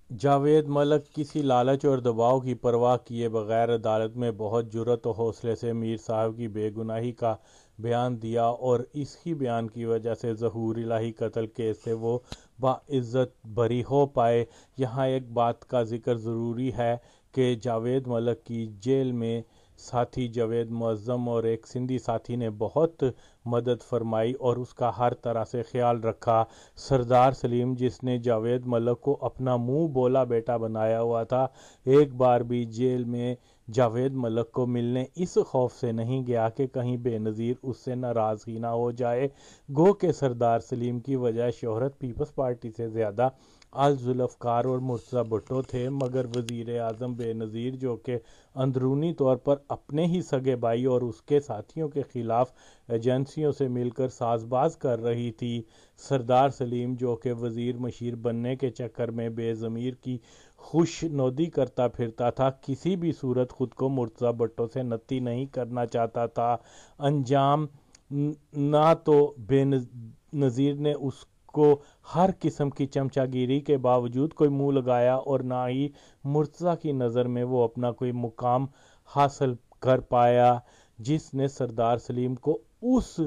جاوید ملک کسی لالچ اور دباؤ کی پرواہ کیے بغیر عدالت میں بہت جرأت و حوصلے سے میر صاحب کی بے گناہی کا بیان دیا، اور اس ہی بیان کی وجہ سے ظہور الہی قتل کیس سے وہ باعزت بری ہو پائے۔ یہاں ایک بات کا ذکر ضروری ہے کہ جاوید ملک کی جیل میں ساتھی جاوید معظم اور ایک سندھی ساتھی نے بہت مدد فرمائی اور اس کا ہر طرح سے خیال رکھا۔ سردار سلیم، جس نے جاوید ملک کو اپنا منہ بولا بیٹا بنایا ہوا تھا، ایک بار بھی جیل میں جاوید ملک کو ملنے اس خوف سے نہیں گیا کہ کہیں بے نظیر اس سے ناراض ہی نہ ہو جائے۔ گو کہ سردار سلیم کی وجہ شہرت پیپلز پارٹی سے زیادہ الذوالفقار اور مرتضیٰ بھٹو تھے، مگر وزیر اعظم بے نظیر، جو کہ اندرونی طور پر اپنے ہی سگے بھائی اور اس کے ساتھیوں کے خلاف ایجنسیوں سے مل کر ساز باز کر رہی تھی، سردار سلیم، جو کہ وزیر مشیر بننے کے چکر میں بے ضمیر کی خوش نودی کرتا پھرتا تھا، کسی بھی صورت خود کو مرتضیٰ بھٹو سے نتی نہیں کرنا چاہتا تھا۔ انجام نہ تو بے نظیر نے اس کو ہر قسم کی چمچہ گیری کے باوجود کوئی منہ لگایا، اور نہ ہی مرتضیٰ کی نظر میں وہ اپنا کوئی مقام حاصل کر پایا جس نے سردار سلیم کو اس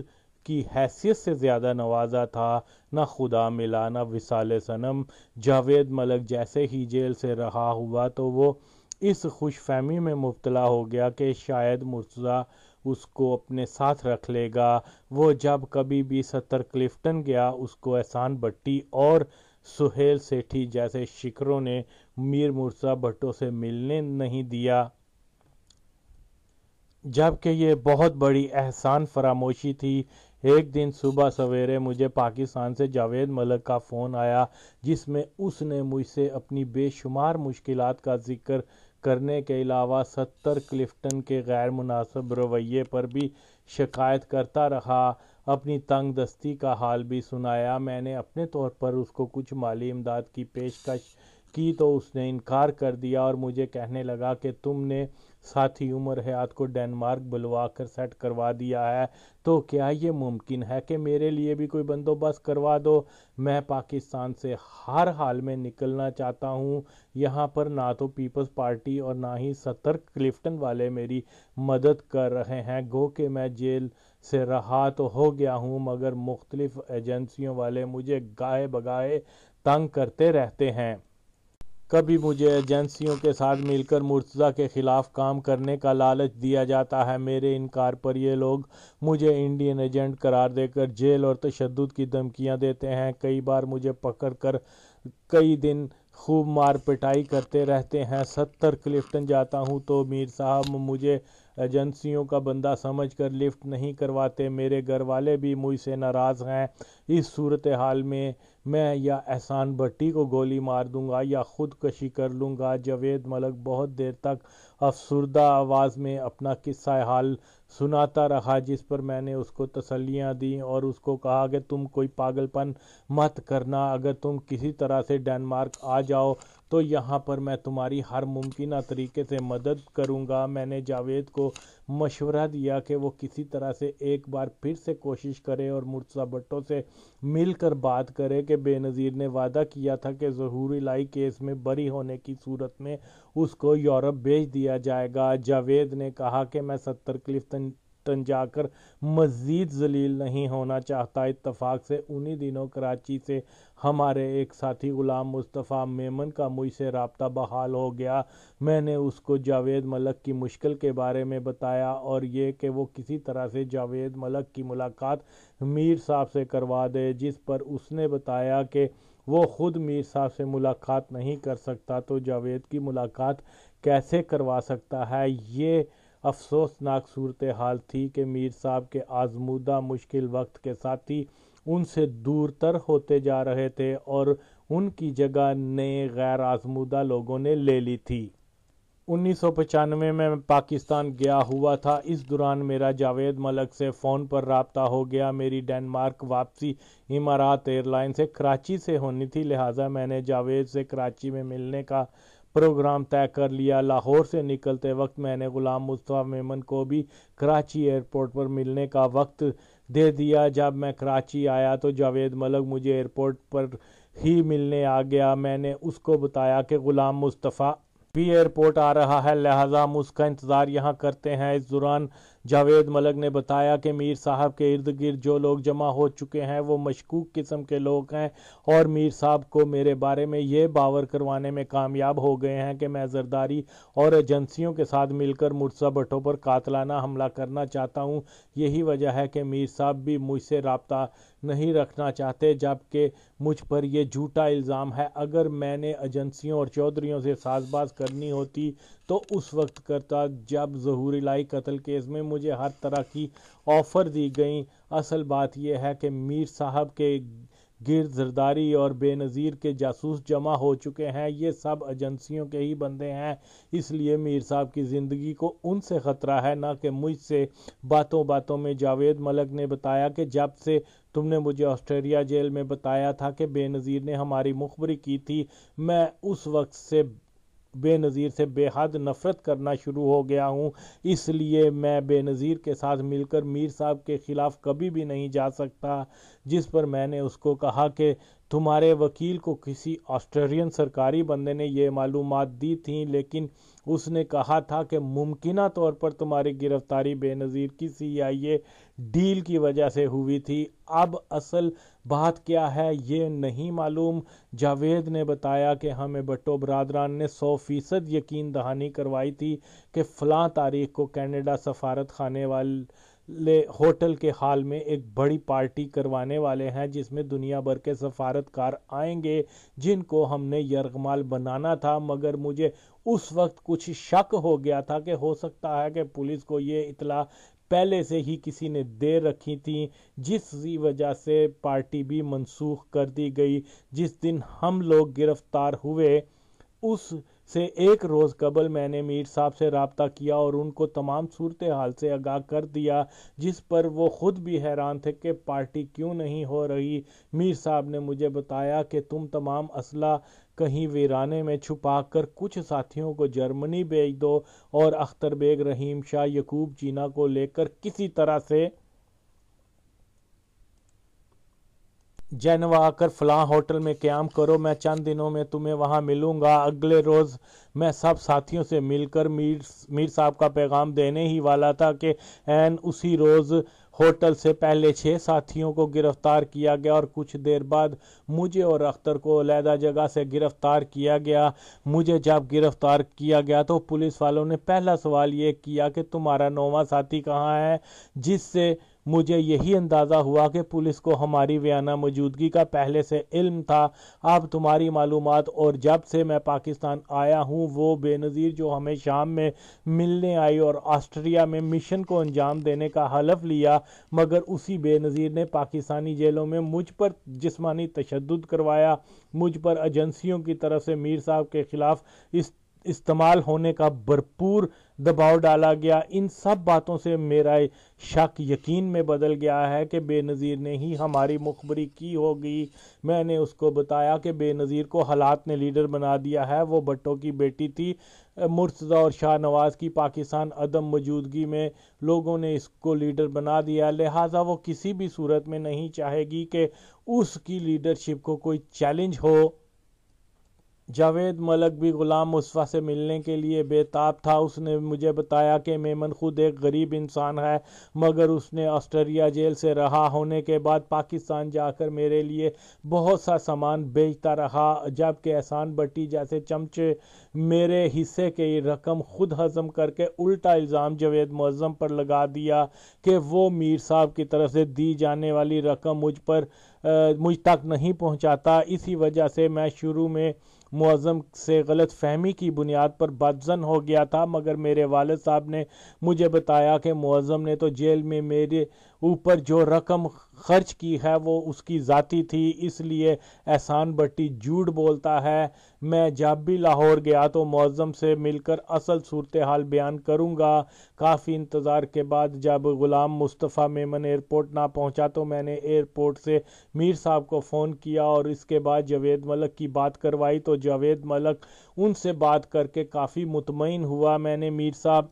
کی حیثیت سے زیادہ نوازا تھا۔ نہ خدا ملا، نہ وصال صنم۔ جاوید ملک جیسے ہی جیل سے رہا ہوا تو وہ اس خوش فہمی میں مبتلا ہو گیا کہ شاید مرتضیٰ اس کو اپنے ساتھ رکھ لے گا۔ وہ جب کبھی بھی ستر کلفٹن گیا، اس کو احسان بٹی اور سہیل سیٹھی جیسے شکروں نے میر مرتضیٰ بھٹو سے ملنے نہیں دیا، جبکہ یہ بہت بڑی احسان فراموشی تھی۔ ایک دن صبح سویرے مجھے پاکستان سے جاوید ملک کا فون آیا، جس میں اس نے مجھ سے اپنی بے شمار مشکلات کا ذکر کرنے کے علاوہ ستر کلفٹن کے غیر مناسب رویے پر بھی شکایت کرتا رہا، اپنی تنگ دستی کا حال بھی سنایا۔ میں نے اپنے طور پر اس کو کچھ مالی امداد کی پیشکش کی تو اس نے انکار کر دیا اور مجھے کہنے لگا کہ تم نے ساتھی عمر حیات کو ڈنمارک بلوا کر سیٹ کروا دیا ہے، تو کیا یہ ممکن ہے کہ میرے لیے بھی کوئی بندوبست کروا دو؟ میں پاکستان سے ہر حال میں نکلنا چاہتا ہوں۔ یہاں پر نہ تو پیپلز پارٹی اور نہ ہی ستر کلفٹن والے میری مدد کر رہے ہیں۔ گو کہ میں جیل سے رہا تو ہو گیا ہوں، مگر مختلف ایجنسیوں والے مجھے گاہے بگاہے تنگ کرتے رہتے ہیں۔ کبھی مجھے ایجنسیوں کے ساتھ مل کر مرتضیٰ کے خلاف کام کرنے کا لالچ دیا جاتا ہے، میرے انکار پر یہ لوگ مجھے انڈین ایجنٹ قرار دے کر جیل اور تشدد کی دھمکیاں دیتے ہیں، کئی بار مجھے پکڑ کر کئی دن خوب مار پٹائی کرتے رہتے ہیں۔ ستر کلفٹن جاتا ہوں تو میر صاحب مجھے ایجنسیوں کا بندہ سمجھ کر لفٹ نہیں کرواتے، میرے گھر والے بھی مجھ سے ناراض ہیں۔ اس صورتحال میں میں یا احسان بٹی کو گولی مار دوں گا یا خود کشی کر لوں گا۔ جاوید ملک بہت دیر تک افسردہ آواز میں اپنا قصہ حال سناتا رہا، جس پر میں نے اس کو تسلیاں دیں اور اس کو کہا کہ تم کوئی پاگل پن مت کرنا، اگر تم کسی طرح سے ڈنمارک آ جاؤ تو یہاں پر میں تمہاری ہر ممکنہ طریقے سے مدد کروں گا۔ میں نے جاوید کو مشورہ دیا کہ وہ کسی طرح سے ایک بار پھر سے کوشش کرے اور مرتضیٰ بھٹو سے مل کر بات کرے کہ بے نظیر نے وعدہ کیا تھا کہ ظہور الہی کیس میں بری ہونے کی صورت میں اس کو یورپ بھیج دیا جائے گا۔ جاوید نے کہا کہ میں ستر کلفٹن جا کر مزید ذلیل نہیں ہونا چاہتا۔ اتفاق سے انہی دنوں کراچی سے ہمارے ایک ساتھی غلام مصطفیٰ میمن کا مجھ سے رابطہ بحال ہو گیا۔ میں نے اس کو جاوید ملک کی مشکل کے بارے میں بتایا اور یہ کہ وہ کسی طرح سے جاوید ملک کی ملاقات میر صاحب سے کروا دے، جس پر اس نے بتایا کہ وہ خود میر صاحب سے ملاقات نہیں کر سکتا تو جاوید کی ملاقات کیسے کروا سکتا ہے۔ یہ افسوسناک صورتحال تھی کہ میر صاحب کے آزمودہ مشکل وقت کے ساتھی ان سے دور تر ہوتے جا رہے تھے اور ان کی جگہ نئے غیر آزمودہ لوگوں نے لے لی تھی۔ 1995 میں پاکستان گیا ہوا تھا، اس دوران میرا جاوید ملک سے فون پر رابطہ ہو گیا۔ میری ڈنمارک واپسی امارات ایئر لائن سے کراچی سے ہونی تھی، لہٰذا میں نے جاوید سے کراچی میں ملنے کا پروگرام طے کر لیا۔ لاہور سے نکلتے وقت میں نے غلام مصطفیٰ میمن کو بھی کراچی ایئرپورٹ پر ملنے کا وقت دے دیا۔ جب میں کراچی آیا تو جاوید ملک مجھے ایئرپورٹ پر ہی ملنے آ گیا۔ میں نے اس کو بتایا کہ غلام مصطفیٰ بھی ایئرپورٹ آ رہا ہے، لہٰذا ہم اس کا انتظار یہاں کرتے ہیں۔ اس دوران جاوید ملک نے بتایا کہ میر صاحب کے ارد گرد جو لوگ جمع ہو چکے ہیں وہ مشکوک قسم کے لوگ ہیں، اور میر صاحب کو میرے بارے میں یہ باور کروانے میں کامیاب ہو گئے ہیں کہ میں زرداری اور ایجنسیوں کے ساتھ مل کر مرتضیٰ بھٹو پر قاتلانہ حملہ کرنا چاہتا ہوں۔ یہی وجہ ہے کہ میر صاحب بھی مجھ سے رابطہ نہیں رکھنا چاہتے، جبکہ مجھ پر یہ جھوٹا الزام ہے۔ اگر میں نے ایجنسیوں اور چودھریوں سے ساز باز کرنی ہوتی تو اس وقت کرتا جب ظہور الہی قتل کیس میں مجھے ہر طرح کی آفر دی گئیں۔ اصل بات یہ ہے کہ میر صاحب کے گرد زرداری اور بے نظیر کے جاسوس جمع ہو چکے ہیں، یہ سب ایجنسیوں کے ہی بندے ہیں، اس لیے میر صاحب کی زندگی کو ان سے خطرہ ہے نہ کہ مجھ سے۔ باتوں باتوں میں جاوید ملک نے بتایا کہ جب سے تم نے مجھے آسٹریلیا جیل میں بتایا تھا کہ بے نظیر نے ہماری مخبری کی تھی، میں اس وقت سے بے نظیر سے بے حد نفرت کرنا شروع ہو گیا ہوں، اس لیے میں بے نظیر کے ساتھ مل کر میر صاحب کے خلاف کبھی بھی نہیں جا سکتا۔ جس پر میں نے اس کو کہا کہ تمہارے وکیل کو کسی آسٹریلین سرکاری بندے نے یہ معلومات دی تھیں، لیکن اس نے کہا تھا کہ ممکنہ طور پر تمہاری گرفتاری بے نظیر کی CIA ڈیل کی وجہ سے ہوئی تھی۔ اب اصل بات کیا ہے یہ نہیں معلوم۔ جاوید نے بتایا کہ ہمیں بھٹو برادران نے 100% یقین دہانی کروائی تھی کہ فلاں تاریخ کو کینیڈا سفارت خانے والے ہوٹل کے ہال میں ایک بڑی پارٹی کروانے والے ہیں جس میں دنیا بھر کے سفارتکار آئیں گے جن کو ہم نے یرغمال بنانا تھا، مگر مجھے اس وقت کچھ شک ہو گیا تھا کہ ہو سکتا ہے کہ پولیس کو یہ اطلاع پہلے سے ہی کسی نے دے رکھی تھی، جس وجہ سے پارٹی بھی منسوخ کر دی گئی۔ جس دن ہم لوگ گرفتار ہوئے اس سے ایک روز قبل میں نے میر صاحب سے رابطہ کیا اور ان کو تمام صورتحال سے آگاہ کر دیا، جس پر وہ خود بھی حیران تھے کہ پارٹی کیوں نہیں ہو رہی۔ میر صاحب نے مجھے بتایا کہ تم تمام اسلحہ کہیں ویرانے میں چھپا کر کچھ ساتھیوں کو جرمنی بھیج دو اور اختر بیگ، رحیم شاہ، یعقوب چینا کو لے کر کسی طرح سے جنیوا آ کر فلاں ہوٹل میں قیام کرو، میں چند دنوں میں تمہیں وہاں ملوں گا۔ اگلے روز میں سب ساتھیوں سے مل کر میر صاحب کا پیغام دینے ہی والا تھا کہ عین اسی روز ہوٹل سے پہلے 6 ساتھیوں کو گرفتار کیا گیا اور کچھ دیر بعد مجھے اور اختر کو علیحدہ جگہ سے گرفتار کیا گیا۔ مجھے جب گرفتار کیا گیا تو پولیس والوں نے پہلا سوال یہ کیا کہ تمہارا 9واں ساتھی کہاں ہے، جس سے مجھے یہی اندازہ ہوا کہ پولیس کو ہماری ویانا موجودگی کا پہلے سے علم تھا۔ اب تمہاری معلومات اور جب سے میں پاکستان آیا ہوں وہ بے نظیر جو ہمیں شام میں ملنے آئی اور آسٹریا میں مشن کو انجام دینے کا حلف لیا، مگر اسی بے نظیر نے پاکستانی جیلوں میں مجھ پر جسمانی تشدد کروایا، مجھ پر ایجنسیوں کی طرف سے میر صاحب کے خلاف استعمال ہونے کا بھرپور دباؤ ڈالا گیا۔ ان سب باتوں سے میرا شک یقین میں بدل گیا ہے کہ بے نظیر نے ہی ہماری مخبری کی ہوگی۔ میں نے اس کو بتایا کہ بے نظیر کو حالات نے لیڈر بنا دیا ہے، وہ بھٹو کی بیٹی تھی، مرتضیٰ اور شاہ نواز کی پاکستان عدم موجودگی میں لوگوں نے اس کو لیڈر بنا دیا، لہٰذا وہ کسی بھی صورت میں نہیں چاہے گی کہ اس کی لیڈرشپ کو کوئی چیلنج ہو۔ جاوید ملک بھی غلام مصطفیٰ سے ملنے کے لیے بے تاب تھا۔ اس نے مجھے بتایا کہ میمن خود ایک غریب انسان ہے، مگر اس نے آسٹریلیا جیل سے رہا ہونے کے بعد پاکستان جا کر میرے لیے بہت سا سامان بیچتا رہا، جبکہ احسان بٹی جیسے چمچے میرے حصے کی رقم خود ہضم کر کے الٹا الزام جاوید معظم پر لگا دیا کہ وہ میر صاحب کی طرف سے دی جانے والی رقم مجھ تک نہیں پہنچاتا۔ اسی وجہ سے میں شروع میں معظم سے غلط فہمی کی بنیاد پر بدظن ہو گیا تھا، مگر میرے والد صاحب نے مجھے بتایا کہ معظم نے تو جیل میں میرے اوپر جو رقم خرچ کی ہے وہ اس کی ذاتی تھی، اس لیے احسان بٹی جھوٹ بولتا ہے۔ میں جب بھی لاہور گیا تو معظم سے مل کر اصل صورتحال بیان کروں گا۔ کافی انتظار کے بعد جب غلام مصطفیٰ میمن ایئرپورٹ نہ پہنچا تو میں نے ایئرپورٹ سے میر صاحب کو فون کیا اور اس کے بعد جاوید ملک کی بات کروائی تو جاوید ملک ان سے بات کر کے کافی مطمئن ہوا۔ میں نے میر صاحب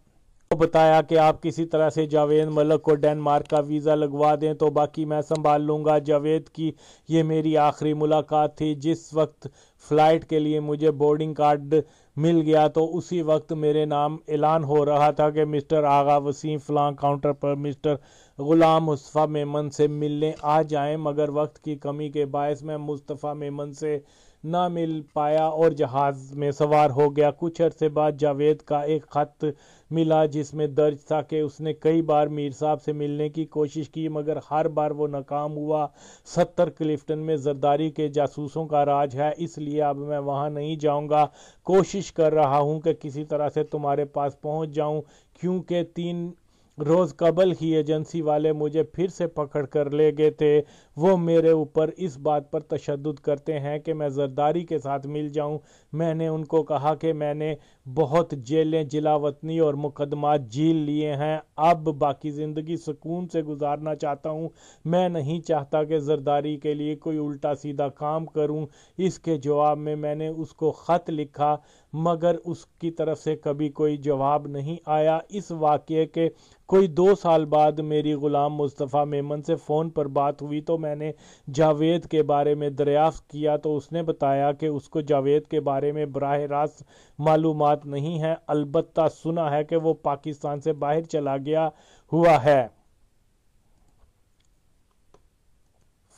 تو بتایا کہ آپ کسی طرح سے جاوید ملک کو ڈنمارک کا ویزا لگوا دیں تو باقی میں سنبھال لوں گا۔ جاوید کی یہ میری آخری ملاقات تھی۔ جس وقت فلائٹ کے لیے مجھے بورڈنگ کارڈ مل گیا تو اسی وقت میرے نام اعلان ہو رہا تھا کہ مسٹر آغا وسیم فلاں کاؤنٹر پر مسٹر غلام مصطفیٰ میمن سے ملنے آ جائیں، مگر وقت کی کمی کے باعث میں مصطفیٰ میمن سے نہ مل پایا اور جہاز میں سوار ہو گیا۔ کچھ عرصے بعد جاوید کا ایک خط ملا جس میں درج تھا کہ اس نے کئی بار میر صاحب سے ملنے کی کوشش کی مگر ہر بار وہ ناکام ہوا۔ 70 کلفٹن میں زرداری کے جاسوسوں کا راج ہے، اس لیے اب میں وہاں نہیں جاؤں گا۔ کوشش کر رہا ہوں کہ کسی طرح سے تمہارے پاس پہنچ جاؤں، کیونکہ 3 روز قبل ہی ایجنسی والے مجھے پھر سے پکڑ کر لے گئے تھے۔ وہ میرے اوپر اس بات پر تشدد کرتے ہیں کہ میں زرداری کے ساتھ مل جاؤں۔ میں نے ان کو کہا کہ میں نے بہت جیلیں، جلا وطنی اور مقدمات جھیل لیے ہیں، اب باقی زندگی سکون سے گزارنا چاہتا ہوں۔ میں نہیں چاہتا کہ زرداری کے لیے کوئی الٹا سیدھا کام کروں۔ اس کے جواب میں میں نے اس کو خط لکھا مگر اس کی طرف سے کبھی کوئی جواب نہیں آیا۔ اس واقعے کے کوئی 2 سال بعد میری غلام مصطفیٰ میمن سے فون پر بات ہوئی تو میں نے جاوید کے بارے میں دریافت کیا تو اس نے بتایا کہ اس کو جاوید کے بارے میں براہ راست معلومات نہیں ہیں، البتہ سنا ہے کہ وہ پاکستان سے باہر چلا گیا ہوا ہے۔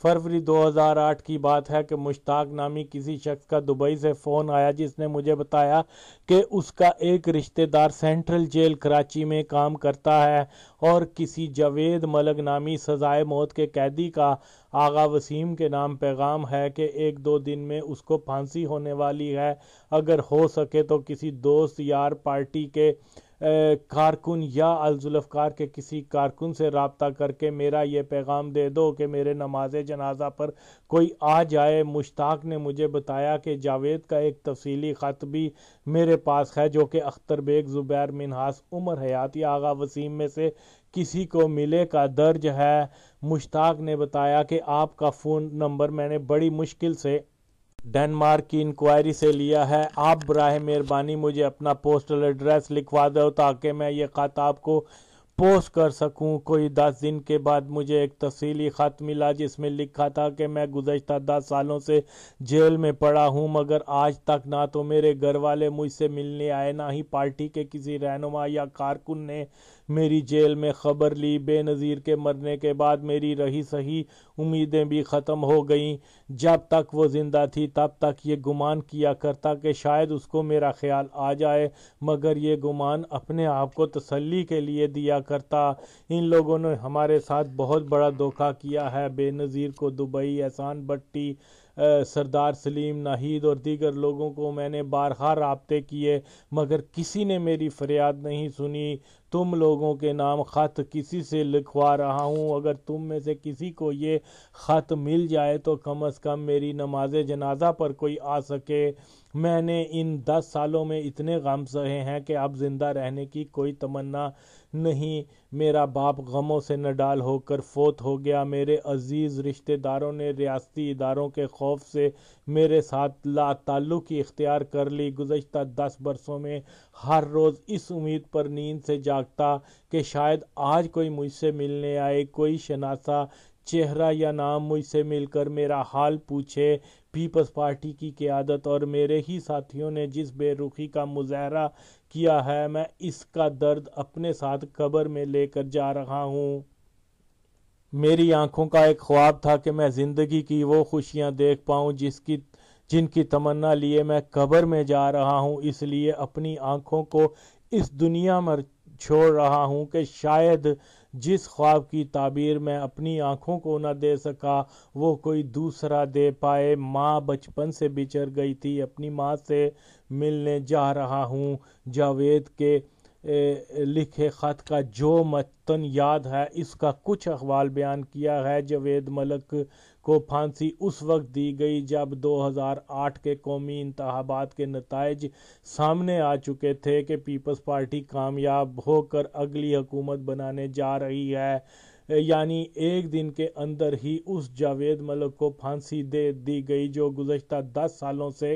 فروری 2008 کی بات ہے کہ مشتاق نامی کسی شخص کا دبئی سے فون آیا جس نے مجھے بتایا کہ اس کا ایک رشتہ دار سینٹرل جیل کراچی میں کام کرتا ہے اور کسی جاوید ملک نامی سزائے موت کے قیدی کا آغا وسیم کے نام پیغام ہے کہ 1-2 دن میں اس کو پھانسی ہونے والی ہے، اگر ہو سکے تو کسی دوست یار پارٹی کے کارکن یا الذوالفقار کے کسی کارکن سے رابطہ کر کے میرا یہ پیغام دے دو کہ میرے نماز جنازہ پر کوئی آ جائے۔ مشتاق نے مجھے بتایا کہ جاوید کا ایک تفصیلی خط بھی میرے پاس ہے جو کہ اختر بیگ، زبیر منہاس، عمر حیات یا آغا وسیم میں سے کسی کو ملے کا درج ہے۔ مشتاق نے بتایا کہ آپ کا فون نمبر میں نے بڑی مشکل سے ڈنمارک کی انکوائری سے لیا ہے، آپ براہ مہربانی مجھے اپنا پوسٹل ایڈریس لکھوا دو تاکہ میں یہ خط آپ کو پوسٹ کر سکوں۔ کوئی 10 دن کے بعد مجھے ایک تفصیلی خط ملا جس میں لکھا تھا کہ میں گزشتہ 10 سالوں سے جیل میں پڑا ہوں مگر آج تک نہ تو میرے گھر والے مجھ سے ملنے آئے نہ ہی پارٹی کے کسی رہنما یا کارکن نے میری جیل میں خبر لی۔ بے نظیر کے مرنے کے بعد میری رہی سہی امیدیں بھی ختم ہو گئیں۔ جب تک وہ زندہ تھی تب تک یہ گمان کیا کرتا کہ شاید اس کو میرا خیال آ جائے مگر یہ گمان اپنے آپ کو تسلی کے لیے دیا کرتا۔ ان لوگوں نے ہمارے ساتھ بہت بڑا دھوکہ کیا ہے۔ بے نظیر کو دبئی، احسان بٹی، سردار سلیم، ناہید اور دیگر لوگوں کو میں نے بارہا رابطے کیے مگر کسی نے میری فریاد نہیں سنی۔ تم لوگوں کے نام خط کسی سے لکھوا رہا ہوں، اگر تم میں سے کسی کو یہ خط مل جائے تو کم از کم میری نماز جنازہ پر کوئی آ سکے۔ میں نے ان 10 سالوں میں اتنے غم سہے ہیں کہ اب زندہ رہنے کی کوئی تمنا نہیں۔ میرا باپ غموں سے نڈال ہو کر فوت ہو گیا۔ میرے عزیز رشتہ داروں نے ریاستی اداروں کے خوف سے میرے ساتھ لا تعلقی اختیار کر لی۔ گزشتہ 10 برسوں میں ہر روز اس امید پر نیند سے جاگتا کہ شاید آج کوئی مجھ سے ملنے آئے، کوئی شناسا چہرہ یا نام مجھ سے مل کر میرا حال پوچھے۔ پیپلز پارٹی کی قیادت اور میرے ہی ساتھیوں نے جس بے رخی کا مظاہرہ کیا ہے، میں اس کا درد اپنے ساتھ قبر میں لے کر جا رہا ہوں۔ میری آنکھوں کا ایک خواب تھا کہ میں زندگی کی وہ خوشیاں دیکھ پاؤں جن کی تمنا لیے میں قبر میں جا رہا ہوں، اس لیے اپنی آنکھوں کو اس دنیا میں چھوڑ رہا ہوں کہ شاید جس خواب کی تعبیر میں اپنی آنکھوں کو نہ دے سکا وہ کوئی دوسرا دے پائے۔ ماں بچپن سے بچھڑ گئی تھی، اپنی ماں سے ملنے جا رہا ہوں۔ جاوید کے لکھے خط کا جو متن یاد ہے اس کا کچھ احوال بیان کیا ہے۔ جاوید ملک کو پھانسی اس وقت دی گئی جب 2008 کے قومی انتخابات کے نتائج سامنے آ چکے تھے کہ پیپلز پارٹی کامیاب ہو کر اگلی حکومت بنانے جا رہی ہے، یعنی ایک دن کے اندر ہی اس جاوید ملک کو پھانسی دے دی گئی جو گزشتہ 10 سالوں سے